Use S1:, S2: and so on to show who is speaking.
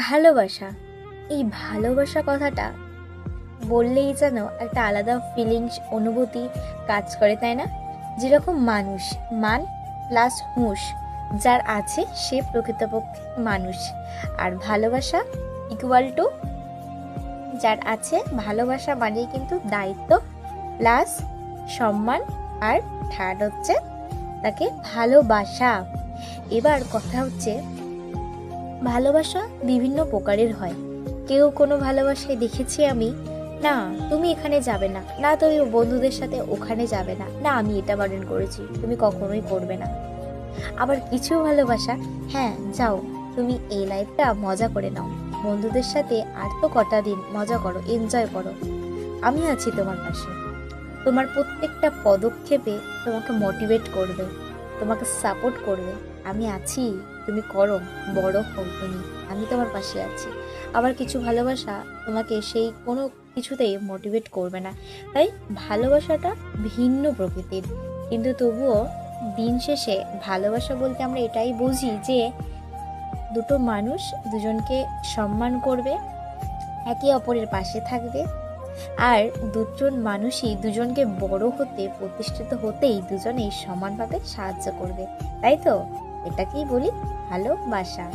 S1: ভালোবাসা, এই ভালোবাসা কথাটা বললেই যেন একটা আলাদা ফিলিংস অনুভূতি কাজ করে, তাই না? যেরকম মানুষ, মান প্লাস হুঁশ যার আছে সে প্রকৃতপক্ষে মানুষ, আর ভালোবাসা ইকুয়াল টু যার আছে। ভালোবাসা মানেই কিন্তু দায়িত্ব প্লাস সম্মান, আর থার্ড হচ্ছে তাকে ভালোবাসা। এবার কথা হচ্ছে, ভালোবাসা বিভিন্ন প্রকারের হয়। কেউ কোনো ভালোবাসায় দেখেছি আমি, না তুমি এখানে যাবে না, না তুমি বন্ধুদের সাথে ওখানে যাবে না, না আমি এটা বারণ করেছি তুমি কখনোই করবে না। আবার কিছু ভালোবাসা, হ্যাঁ যাও তুমি এই লাইফটা মজা করে নাও, বন্ধুদের সাথে আর তো কটা দিন মজা করো, এনজয় করো, আমি আছি তোমার পাশে। তোমার প্রত্যেকটা পদক্ষেপে তোমাকে মোটিভেট করবে, তোমাকে সাপোর্ট করবে, আমি আছি, তুমি করো, বড় হও তুমি, আমি তোমার পাশে আছি। আবার কিছু ভালোবাসা তোমাকে সেই কোনো কিছুতেই মোটিভেট করবে না। তাই ভালোবাসাটা ভিন্ন প্রকৃতির, কিন্তু তবুও দিন শেষে ভালোবাসা বলতে আমরা এটাই বুঝি যে দুটো মানুষ দুজনকে সম্মান করবে, একে অপরের পাশে থাকবে, আর দুজন মানুষই দুজনকে বড় হতে, প্রতিষ্ঠিত হতেই দুজনেই সমানভাবে সাহায্য করবে। তাই তো এটাকেই বলি ভালোবাসা।